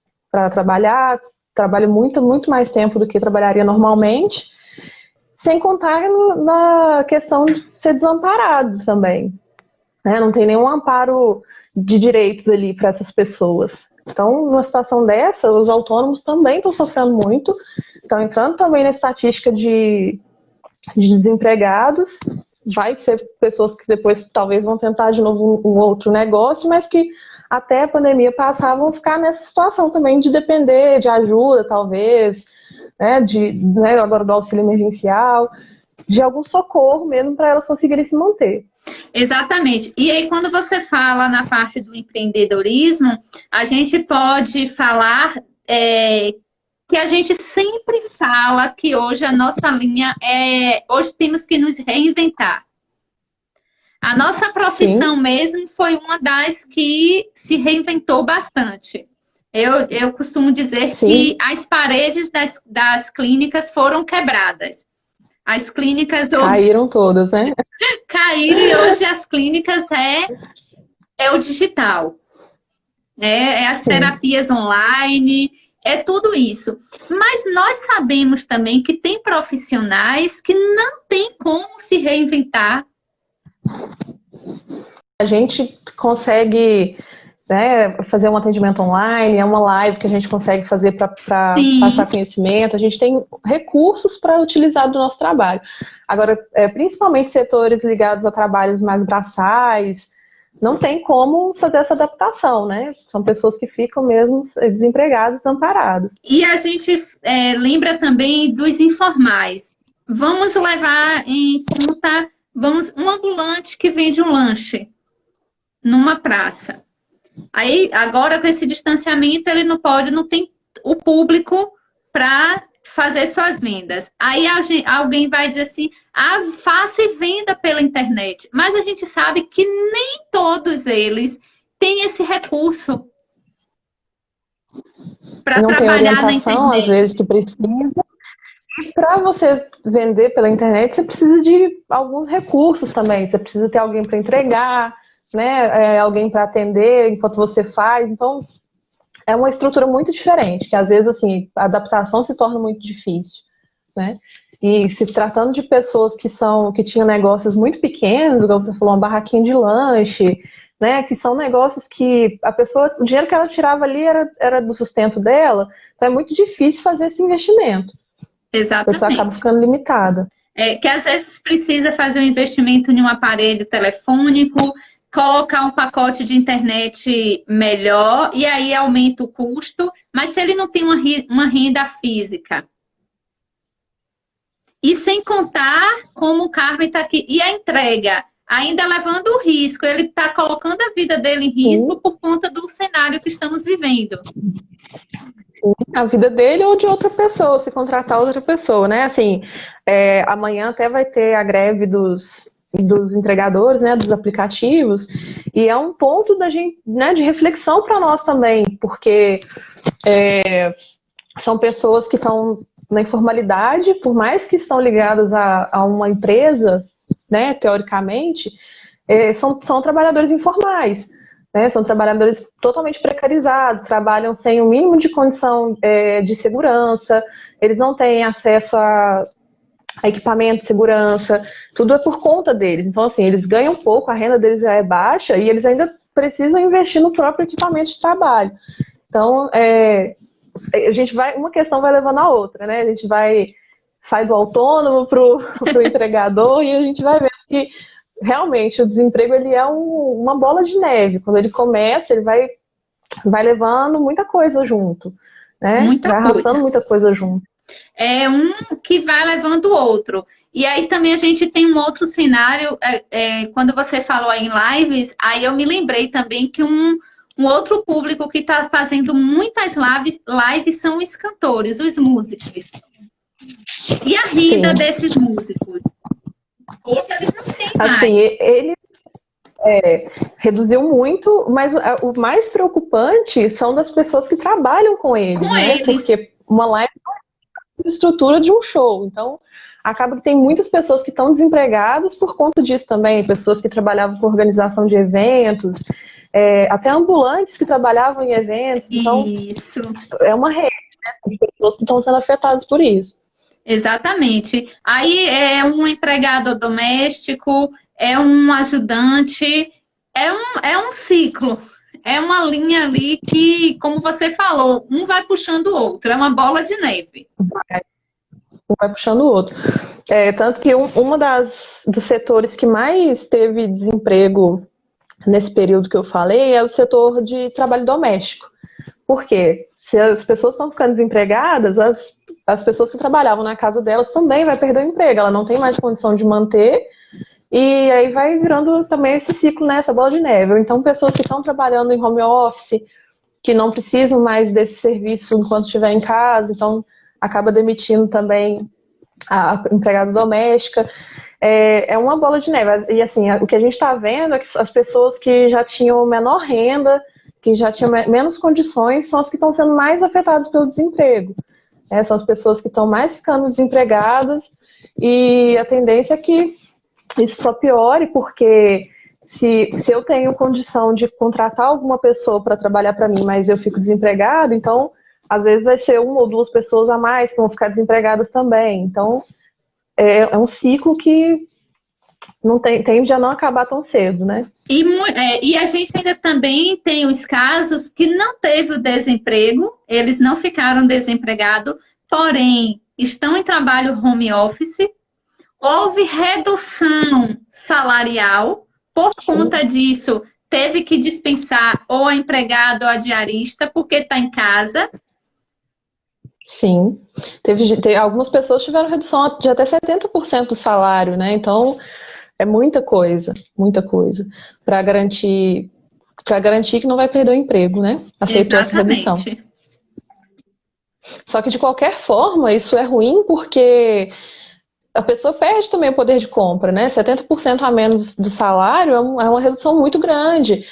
trabalhar, trabalha muito, muito mais tempo do que trabalharia normalmente, sem contar na questão de ser desamparado também. Né? Não tem nenhum amparo de direitos ali para essas pessoas. Então, numa situação dessa, os autônomos também estão sofrendo muito, estão entrando também na estatística de desempregados. Vai ser pessoas que depois talvez vão tentar de novo um outro negócio, mas que até a pandemia passar vão ficar nessa situação também de depender de ajuda, talvez, né, agora do auxílio emergencial, de algum socorro mesmo para elas conseguirem se manter. Exatamente. E aí, quando você fala na parte do empreendedorismo, a gente pode falar que a gente sempre fala que hoje a nossa linha hoje temos que nos reinventar. A nossa profissão mesmo foi uma das que se reinventou bastante. Eu costumo dizer que as paredes das clínicas foram quebradas. As clínicas hoje... Caíram todas, né? Caíram e hoje as clínicas é o digital. As terapias online É tudo isso. Mas nós sabemos também que tem profissionais que não têm como se reinventar. A gente consegue, né, fazer um atendimento online, é uma live que a gente consegue fazer para passar Sim, conhecimento, a gente tem recursos para utilizar do nosso trabalho. Agora, principalmente setores ligados a trabalhos mais braçais, não tem como fazer essa adaptação, né? São pessoas que ficam mesmo desempregadas, desamparadas. e a gente lembra também dos informais. Vamos levar em conta, um ambulante que vende um lanche numa praça. Aí, agora com esse distanciamento, ele não pode, não tem o público para fazer suas vendas. Aí alguém vai dizer assim, faça e venda pela internet. Mas a gente sabe que nem todos eles têm esse recurso para Não tem trabalhar na orientação, às vezes, internet. que precisa. E para você vender pela internet, você precisa de alguns recursos também. Você precisa ter alguém para entregar, né? Alguém para atender enquanto você faz. Então, é uma estrutura muito diferente, que às vezes, assim, a adaptação se torna muito difícil, né? E se tratando de pessoas que tinham negócios muito pequenos, como você falou, uma barraquinha de lanche, né? Que são negócios que a pessoa, o dinheiro que ela tirava ali era do sustento dela, então é muito difícil fazer esse investimento. A pessoa acaba Exatamente. ficando limitada. Que às vezes precisa fazer um investimento em um aparelho telefônico, colocar um pacote de internet melhor, e aí aumenta o custo, mas se ele não tem uma renda física, e sem contar como o Carmen está aqui, e a entrega, ainda levando o risco, ele está colocando a vida dele em risco Sim, por conta do cenário que estamos vivendo. a vida dele ou de outra pessoa, se contratar outra pessoa, né? Assim, amanhã até vai ter a greve dos entregadores, né, dos aplicativos, e é um ponto da gente, né, de reflexão para nós também, porque são pessoas que estão na informalidade, por mais que estão ligadas a uma empresa, né, teoricamente, são trabalhadores informais, né, são trabalhadores totalmente precarizados, trabalham sem o mínimo de condição de segurança, eles não têm acesso a equipamento de segurança, tudo é por conta deles. Então, assim, eles ganham pouco, a renda deles já é baixa e eles ainda precisam investir no próprio equipamento de trabalho. Então, a gente uma questão vai levando a outra, né? A gente sai do autônomo para o entregador e a gente vai vendo que realmente o desemprego ele é uma bola de neve. Quando ele começa, ele vai levando muita coisa junto, né? Muita Vai arrastando coisa. muita coisa junto. É um que vai levando o outro. E aí também a gente tem um outro cenário, quando você falou aí em lives, aí eu me lembrei também que um outro público que está fazendo muitas lives são os cantores, os músicos. E a renda Sim. desses músicos? Hoje eles não têm Assim, mais. ele reduziu muito, mas o mais preocupante são das pessoas que trabalham com eles, Com né? eles. Porque uma live é a estrutura de um show. Então, acaba que tem muitas pessoas que estão desempregadas por conta disso também. Pessoas que trabalhavam com organização de eventos, até ambulantes que trabalhavam em eventos. Então, Isso, é uma rede, né, de pessoas que estão sendo afetadas por isso. exatamente. Aí é um empregado doméstico, é um ajudante, é um ciclo. É uma linha ali que, como você falou, um vai puxando o outro, é uma bola de neve. Um vai puxando o outro. Tanto que uma dos setores que mais teve desemprego nesse período que eu falei é o setor de trabalho doméstico. Por quê? Se as pessoas estão ficando desempregadas, as pessoas que trabalhavam na casa delas também vai perder o emprego, ela não tem mais condição de manter, e aí vai virando também esse ciclo, né, essa bola de neve. Ou então pessoas que estão trabalhando em home office, que não precisam mais desse serviço enquanto estiver em casa, então acaba demitindo também a empregada doméstica. É uma bola de neve. E assim, o que a gente está vendo é que as pessoas que já tinham menor renda, que já tinham menos condições, são as que estão sendo mais afetadas pelo desemprego. São as pessoas que estão mais ficando desempregadas, e a tendência é que isso só piore, porque se eu tenho condição de contratar alguma pessoa para trabalhar para mim, mas eu fico desempregado, então às vezes vai ser uma ou duas pessoas a mais que vão ficar desempregadas também. Então, é um ciclo que não tende a não acabar tão cedo, né? E a gente ainda também tem os casos que não teve o desemprego, eles não ficaram desempregados, porém estão em trabalho home office, houve redução salarial, por conta disso teve que dispensar ou a empregada ou a diarista porque está em casa. Sim, algumas pessoas tiveram redução de até 70% do salário, né? Então, é muita coisa para garantir que não vai perder o emprego, né? Aceitou essa redução. Só que de qualquer forma, isso é ruim porque a pessoa perde também o poder de compra, né? 70% a menos do salário é uma redução muito grande.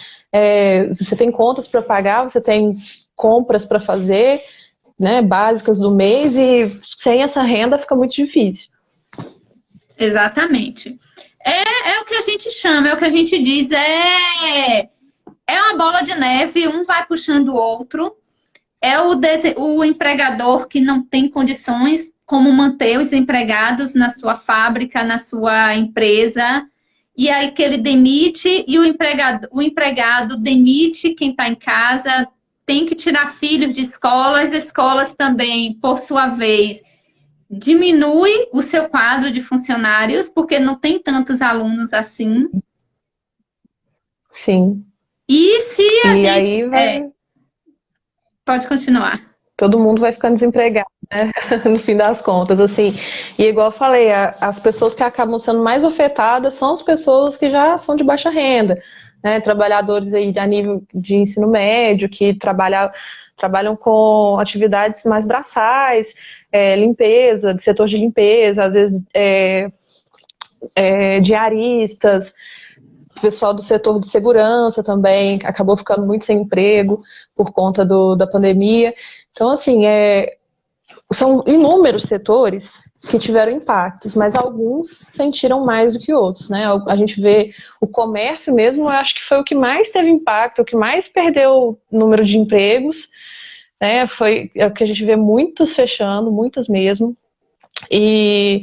Você tem contas para pagar, você tem compras para fazer, né, básicas do mês, e sem essa renda fica muito difícil. Exatamente. É o que a gente chama, é o que a gente diz, é uma bola de neve, um vai puxando o outro. É o empregador que não tem condições como manter os empregados na sua fábrica, na sua empresa, e aí que ele demite, e o empregado demite quem está em casa, tem que tirar filhos de escola, as escolas também, por sua vez, diminui o seu quadro de funcionários, porque não tem tantos alunos assim. Sim. E se a gente... Aí pode continuar. Todo mundo vai ficando desempregado, né? No fim das contas, assim. E igual eu falei, as pessoas que acabam sendo mais afetadas são as pessoas que já são de baixa renda, né? Trabalhadores aí a nível de ensino médio, que trabalham com atividades mais braçais, limpeza, de setor de limpeza, às vezes diaristas, pessoal do setor de segurança também acabou ficando muito sem emprego por conta da pandemia. Então, assim, são inúmeros setores que tiveram impactos, mas alguns sentiram mais do que outros, né? A gente vê o comércio mesmo, eu acho que foi o que mais teve impacto, o que mais perdeu o número de empregos, né? É o que a gente vê muitos fechando, muitas mesmo. E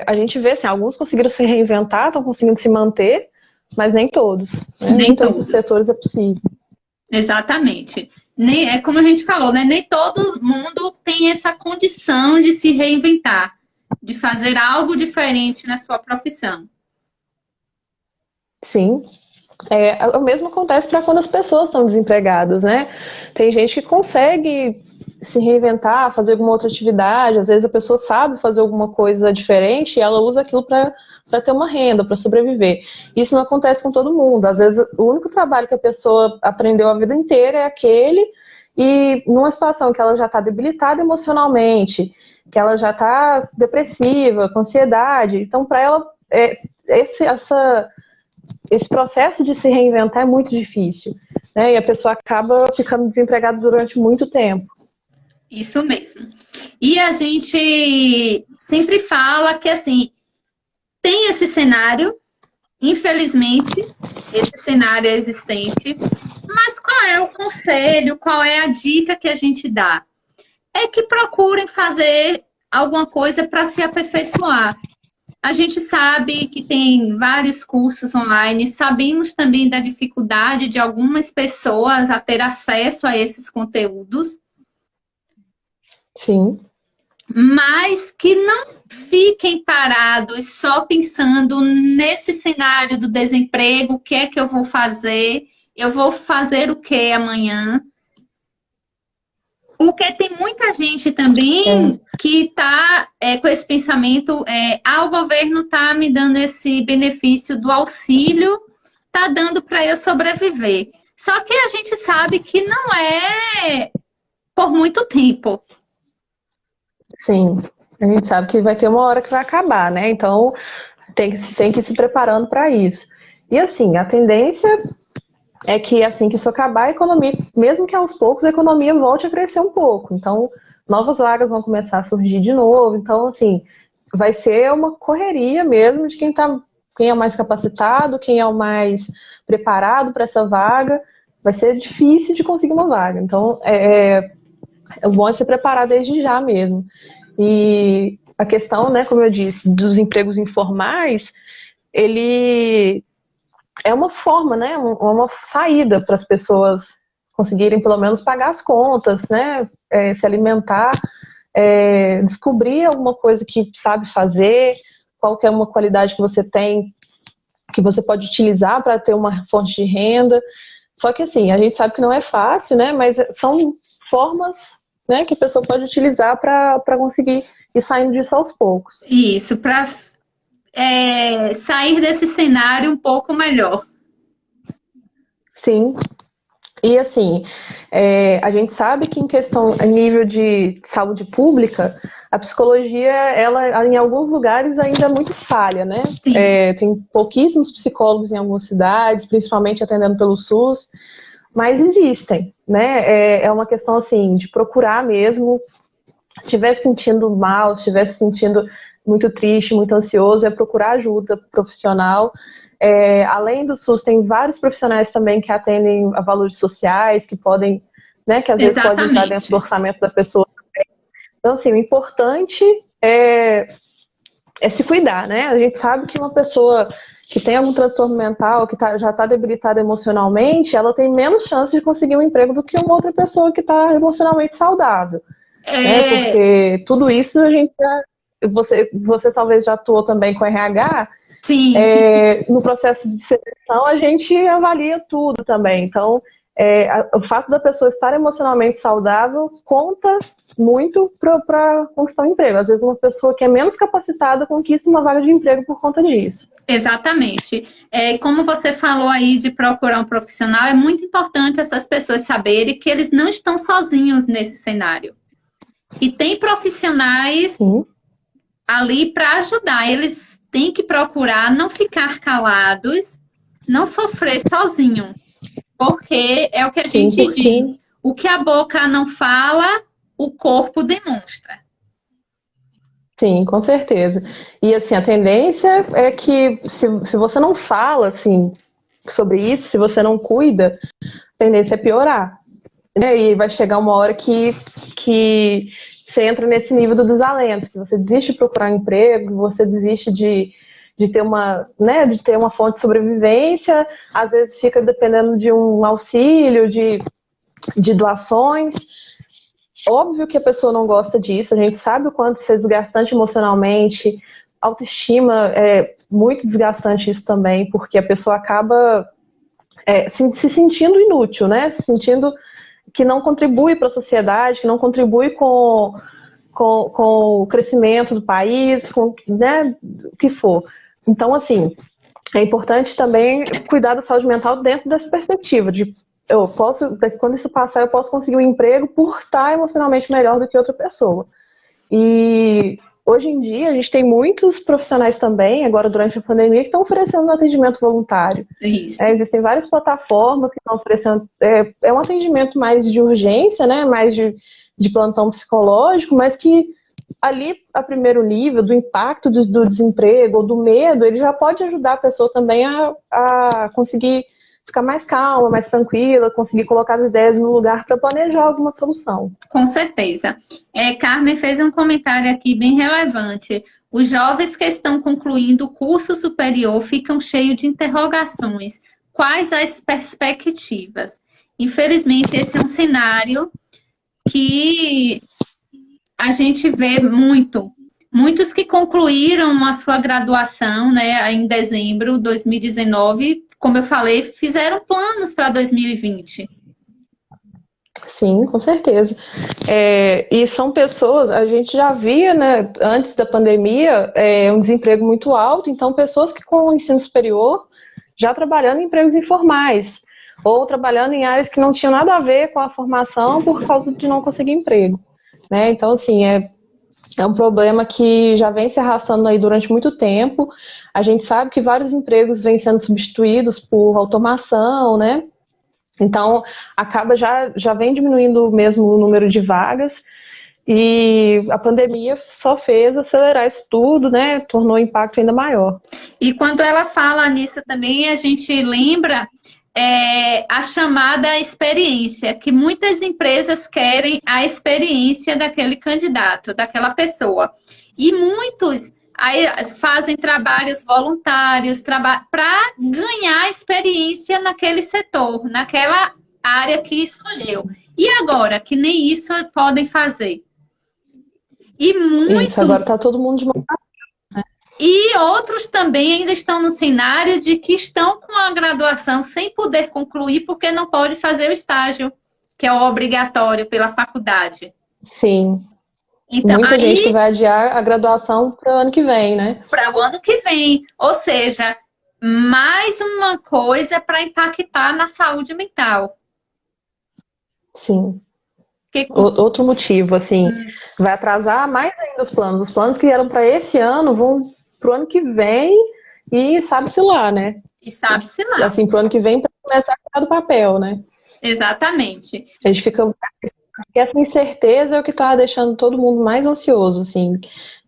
a gente vê, assim, alguns conseguiram se reinventar, estão conseguindo se manter, mas nem todos. Né? Nem todos os setores é possível. Exatamente. É como a gente falou, né? Nem todo mundo tem essa condição de se reinventar, de fazer algo diferente na sua profissão. Sim. O mesmo acontece para quando as pessoas estão desempregadas, né? Tem gente que consegue se reinventar, fazer alguma outra atividade, às vezes a pessoa sabe fazer alguma coisa diferente e ela usa aquilo para ter uma renda, para sobreviver. Isso não acontece com todo mundo. Às vezes o único trabalho que a pessoa aprendeu a vida inteira é aquele, e numa situação que ela já está debilitada emocionalmente, que ela já está depressiva, com ansiedade, então para ela esse processo de se reinventar é muito difícil, né? E a pessoa acaba ficando desempregada durante muito tempo. Isso mesmo. E a gente sempre fala que, assim, tem esse cenário, infelizmente, esse cenário é existente, mas qual é o conselho, qual é a dica que a gente dá? É que procurem fazer alguma coisa para se aperfeiçoar. A gente sabe que tem vários cursos online, sabemos também da dificuldade de algumas pessoas a ter acesso a esses conteúdos. Sim. Mas que não fiquem parados só pensando nesse cenário do desemprego, o que é que eu vou fazer o que amanhã? Porque tem muita gente também que está com esse pensamento, o governo está me dando esse benefício do auxílio, está dando para eu sobreviver. Só que a gente sabe que não é por muito tempo. Sim, a gente sabe que vai ter uma hora que vai acabar, né? Então tem que ir se preparando para isso. E assim, a tendência é que assim que isso acabar, a economia, mesmo que aos poucos, a economia volte a crescer um pouco. Então, novas vagas vão começar a surgir de novo. Então, assim, vai ser uma correria mesmo de quem é o mais capacitado, quem é o mais preparado para essa vaga. Vai ser difícil de conseguir uma vaga. Então, O bom é se preparar desde já mesmo. E a questão, né, como eu disse, dos empregos informais, ele é uma forma, né, uma saída para as pessoas conseguirem pelo menos pagar as contas, né, se alimentar, descobrir alguma coisa que sabe fazer, qual que é uma qualidade que você tem, que você pode utilizar para ter uma fonte de renda. Só que assim, a gente sabe que não é fácil, né, mas são formas, né, que a pessoa pode utilizar para conseguir ir saindo disso aos poucos. Isso, para sair desse cenário um pouco melhor. Sim. E assim, a gente sabe que em questão, a nível de saúde pública, a psicologia, ela em alguns lugares ainda é muito falha, né? Sim, Tem pouquíssimos psicólogos em algumas cidades, principalmente atendendo pelo SUS, mas existem, né? É uma questão assim de procurar mesmo. Se estiver se sentindo mal, se estiver se sentindo muito triste, muito ansioso, é procurar ajuda profissional. Além do SUS, tem vários profissionais também que atendem a valores sociais, que podem, né, que às vezes pode entrar dentro do exatamente. orçamento da pessoa. Então, assim, o importante é se cuidar, né? A gente sabe que uma pessoa que tem algum transtorno mental, que já está debilitada emocionalmente, ela tem menos chance de conseguir um emprego do que uma outra pessoa que está emocionalmente saudável, né? É, Porque tudo isso a gente você talvez já atuou também com RH, sim, no processo de seleção a gente avalia tudo também. Então, o fato da pessoa estar emocionalmente saudável conta muito para conquistar um emprego. Às vezes uma pessoa que é menos capacitada conquista uma vaga de emprego por conta disso. exatamente. Como você falou aí de procurar um profissional, é muito importante essas pessoas saberem que eles não estão sozinhos nesse cenário. E tem profissionais Sim, ali para ajudar. Eles têm que procurar não ficar calados, não sofrer sozinho, porque é o que a sim, gente diz: porque o que a boca não fala, o corpo demonstra. sim, com certeza. E assim, a tendência é que se você não fala assim sobre isso, se você não cuida, a tendência é piorar. Né? E vai chegar uma hora que você entra nesse nível do desalento, que você desiste de procurar um emprego, você desiste de ter né, de ter uma fonte de sobrevivência, às vezes fica dependendo de um auxílio, de doações. Óbvio que a pessoa não gosta disso, a gente sabe o quanto isso é desgastante emocionalmente, autoestima é muito desgastante isso também, porque a pessoa acaba se sentindo inútil, né? Se sentindo que não contribui para a sociedade, que não contribui com o crescimento do país, com, né, o que for. Então, assim, é importante também cuidar da saúde mental dentro dessa perspectiva, de quando isso passar, eu posso conseguir um emprego por estar emocionalmente melhor do que outra pessoa. E hoje em dia a gente tem muitos profissionais também, agora durante a pandemia, que estão oferecendo atendimento voluntário. Isso. Existem várias plataformas que estão oferecendo. Um atendimento mais de urgência, né? Mais de plantão psicológico, mas que ali, a primeiro nível, do impacto do desemprego ou do medo, ele já pode ajudar a pessoa também a conseguir ficar mais calma, mais tranquila, conseguir colocar as ideias no lugar para planejar alguma solução. Com certeza. Carmen fez um comentário aqui bem relevante. Os jovens que estão concluindo o curso superior ficam cheios de interrogações. Quais as perspectivas? Infelizmente, esse é um cenário que a gente vê muito. Muitos que concluíram a sua graduação, né, em dezembro de 2019, como eu falei, fizeram planos para 2020. Sim, com certeza. E são pessoas, a gente já via, né, antes da pandemia, um desemprego muito alto, então pessoas que com o ensino superior já trabalhando em empregos informais, ou trabalhando em áreas que não tinham nada a ver com a formação por causa de não conseguir emprego. Né? Então, assim, é um problema que já vem se arrastando aí durante muito tempo. A gente sabe que vários empregos vêm sendo substituídos por automação, né? Então, já vem diminuindo mesmo o número de vagas e a pandemia só fez acelerar isso tudo, né? Tornou o impacto ainda maior. E quando ela fala nisso também, a gente lembra a chamada experiência, que muitas empresas querem a experiência daquele candidato, daquela pessoa. E muitos aí fazem trabalhos voluntários para ganhar experiência naquele setor, naquela área que escolheu. E agora, que nem isso podem fazer. E Isso, agora muitos tá todo mundo de mão. e outros também ainda estão no cenário de que estão com a graduação sem poder concluir porque não pode fazer o estágio, que é o obrigatório pela faculdade. Sim, Então, muita gente que aí, vai adiar a graduação para o ano que vem, né? para o ano que vem, ou seja, mais uma coisa para impactar na saúde mental. Sim. Porque, Outro motivo, assim, vai atrasar mais ainda os planos. Os planos que eram para esse ano vão para o ano que vem e sabe-se lá, né? e sabe-se lá. Assim, para o ano que vem para começar a tirar do papel, né? Exatamente. A gente fica. Porque essa incerteza é o que está deixando todo mundo mais ansioso, assim,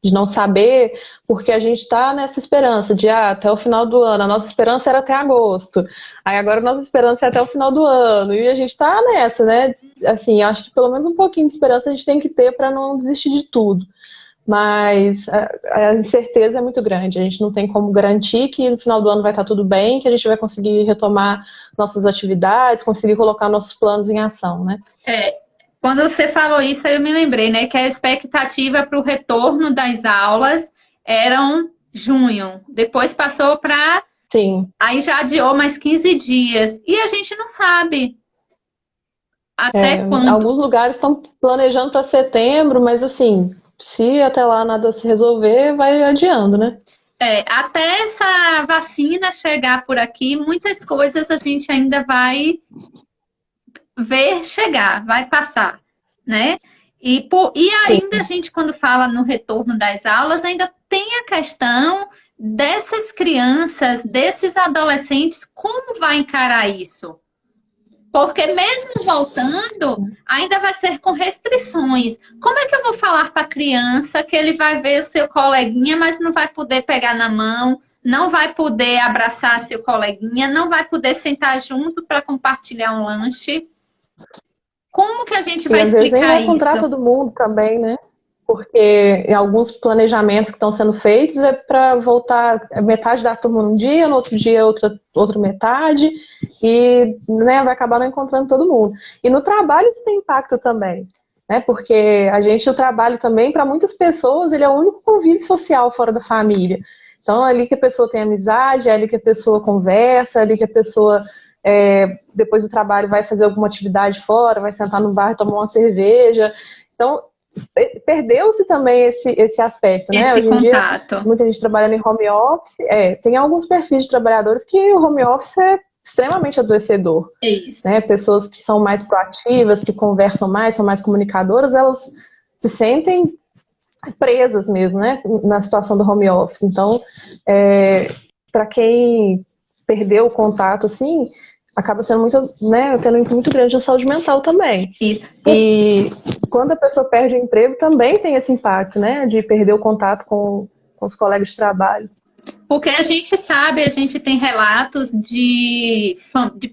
de não saber, porque a gente está nessa esperança de até o final do ano. A nossa esperança era até agosto. Aí agora a nossa esperança é até o final do ano. E a gente está nessa, né? Assim, acho que pelo menos um pouquinho de esperança a gente tem que ter para não desistir de tudo. Mas a incerteza é muito grande. A gente não tem como garantir que no final do ano vai estar tudo bem, que a gente vai conseguir retomar nossas atividades, conseguir colocar nossos planos em ação, né? Quando você falou isso, eu me lembrei, né, que a expectativa para o retorno das aulas eram junho. Depois passou para. Sim. Aí já adiou mais 15 dias. E a gente não sabe até quando. Alguns lugares estão planejando para setembro, mas assim, se até lá nada se resolver, vai adiando, né? Até essa vacina chegar por aqui, muitas coisas a gente ainda vai ver chegar, vai passar, né? E Sim, ainda a gente, quando fala no retorno das aulas, ainda tem a questão dessas crianças, desses adolescentes, como vai encarar isso? Porque mesmo voltando, ainda vai ser com restrições. Como é que eu vou falar para a criança que ele vai ver o seu coleguinha, mas não vai poder pegar na mão, não vai poder abraçar seu coleguinha, não vai poder sentar junto para compartilhar um lanche? Como que a gente e vai às vezes nem vai explicar encontrar isso? todo mundo também, né? Porque em alguns planejamentos que estão sendo feitos é para voltar metade da turma num dia, no outro dia outra metade, e né, vai acabar não encontrando todo mundo. E no trabalho isso tem impacto também, né? Porque o trabalho também, para muitas pessoas, ele é o único convívio social fora da família. Então, é ali que a pessoa tem amizade, é ali que a pessoa conversa, é ali que a pessoa, depois do trabalho, vai fazer alguma atividade fora, vai sentar no bar e tomar uma cerveja. Então, perdeu-se também esse aspecto, né? Esse Hoje em dia, contato. muita gente trabalhando em home office. Tem alguns perfis de trabalhadores que o home office é extremamente adoecedor, É isso. né? Pessoas que são mais proativas, que conversam mais, são mais comunicadoras, elas se sentem presas mesmo, né? Na situação do home office. Então, para quem perdeu o contato, assim, acaba sendo muito, né, tendo um muito grande na saúde mental também. Isso. E quando a pessoa perde o emprego, também tem esse impacto, né, de perder o contato com os colegas de trabalho. Porque a gente sabe, a gente tem relatos de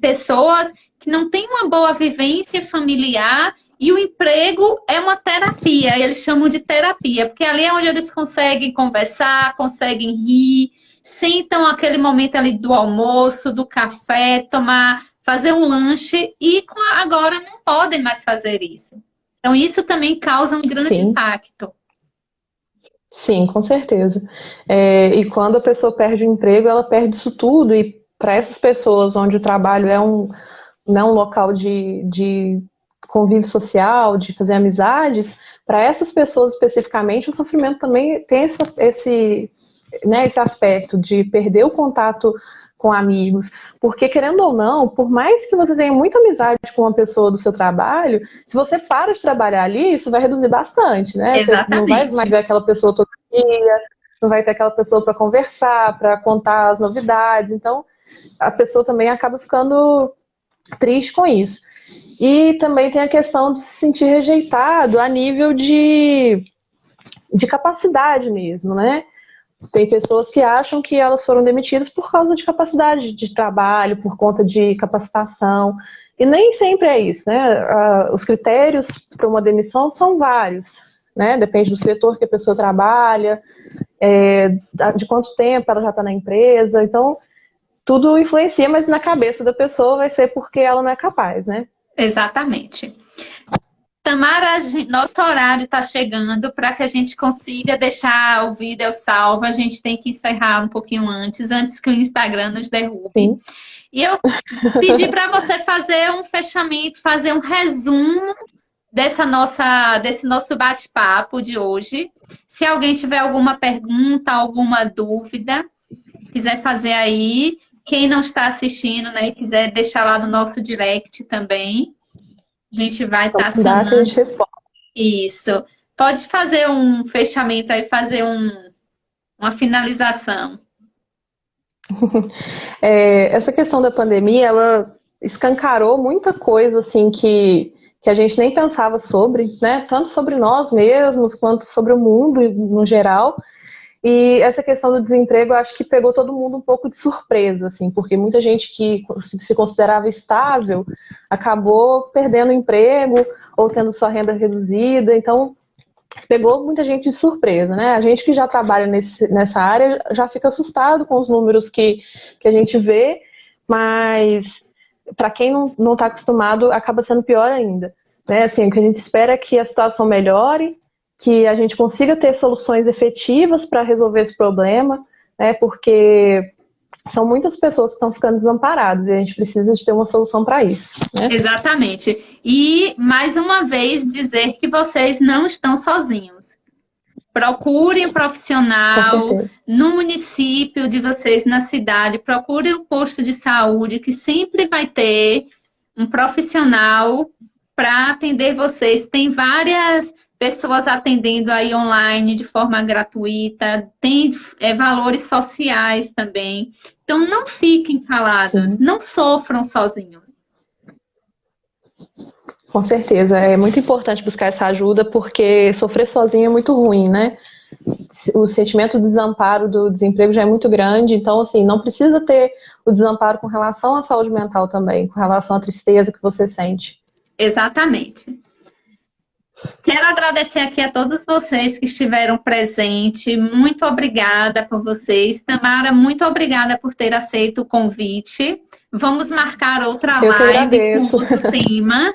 pessoas que não têm uma boa vivência familiar e o emprego é uma terapia, eles chamam de terapia, porque ali é onde eles conseguem conversar, conseguem rir, sentam aquele momento ali do almoço, do café, tomar, fazer um lanche e agora não podem mais fazer isso. Então isso também causa um grande Sim, impacto. sim, com certeza. E quando a pessoa perde o emprego, ela perde isso tudo. E para essas pessoas onde o trabalho não é um local de convívio social, de fazer amizades, para essas pessoas especificamente, o sofrimento também tem né, esse aspecto de perder o contato com amigos, porque querendo ou não, por mais que você tenha muita amizade com uma pessoa do seu trabalho, se você para de trabalhar ali, isso vai reduzir bastante, né? Você não vai mais Exatamente. ver aquela pessoa todo dia, não vai ter aquela pessoa para conversar, para contar as novidades, então a pessoa também acaba ficando triste com isso. E também tem a questão de se sentir rejeitado a nível de capacidade mesmo, né? Tem pessoas que acham que elas foram demitidas por causa de capacidade de trabalho, por conta de capacitação, e nem sempre é isso, né? Os critérios para uma demissão são vários, né? Depende do setor que a pessoa trabalha, de quanto tempo ela já está na empresa, então tudo influencia, mas na cabeça da pessoa vai ser porque ela não é capaz, né? Exatamente. Tamara, nosso horário está chegando para que a gente consiga deixar o vídeo salvo. A gente tem que encerrar um pouquinho antes que o Instagram nos derrube. Sim. E eu pedi para você fazer um fechamento, fazer um resumo desse nosso bate-papo de hoje. Se alguém tiver alguma pergunta, alguma dúvida, quiser fazer aí. Quem não está assistindo, né, quiser deixar lá no nosso direct também. A gente vai estar sanando. Que a gente responde. Isso. Pode fazer um fechamento aí, fazer uma finalização. Essa questão da pandemia, ela escancarou muita coisa assim que a gente nem pensava sobre, né? Tanto sobre nós mesmos quanto sobre o mundo no geral. E essa questão do desemprego, eu acho que pegou todo mundo um pouco de surpresa, assim, porque muita gente que se considerava estável acabou perdendo o emprego ou tendo sua renda reduzida. Então, pegou muita gente de surpresa, né? A gente que já trabalha nessa área já fica assustado com os números que a gente vê, mas para quem não está acostumado, acaba sendo pior ainda. Né? Assim, o que a gente espera é que a situação melhore, que a gente consiga ter soluções efetivas para resolver esse problema, né? Porque são muitas pessoas que estão ficando desamparadas e a gente precisa de ter uma solução para isso. Né? Exatamente. E, mais uma vez, dizer que vocês não estão sozinhos. Procurem um profissional no município de vocês, na cidade. Procurem um posto de saúde que sempre vai ter um profissional para atender vocês. Tem várias pessoas atendendo aí online de forma gratuita. Tem valores sociais também. Então, não fiquem caladas. Sim. Não sofram sozinhos. Com certeza, é muito importante buscar essa ajuda, porque sofrer sozinho é muito ruim, né? O sentimento de desamparo do desemprego já é muito grande, então, assim, não precisa ter o desamparo com relação à saúde mental também, com relação à tristeza que você sente. Exatamente. Quero agradecer aqui a todos vocês que estiveram presentes. Muito obrigada por vocês. Tamara, muito obrigada por ter aceito o convite. Vamos marcar outra live com outro tema.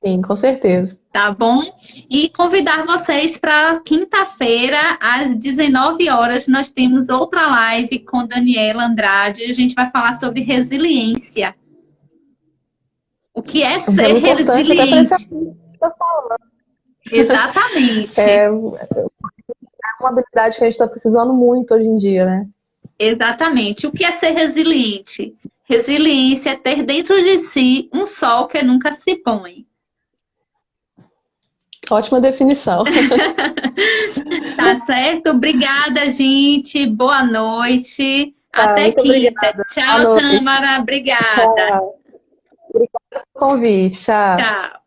Sim, com certeza. Tá bom? E convidar vocês para quinta-feira, às 19 horas, nós temos outra live com Daniela Andrade. A gente vai falar sobre resiliência. O que é ser resiliente? Exatamente. É uma habilidade que a gente está precisando muito hoje em dia, né? Exatamente. O que é ser resiliente? Resiliência é ter dentro de si um sol que nunca se põe. Ótima definição. Tá certo? Obrigada, gente. Boa noite. Até quinta. Obrigada. Tchau, Tamara. Obrigada. Tchau. Obrigada pelo convite. Tchau. Tchau.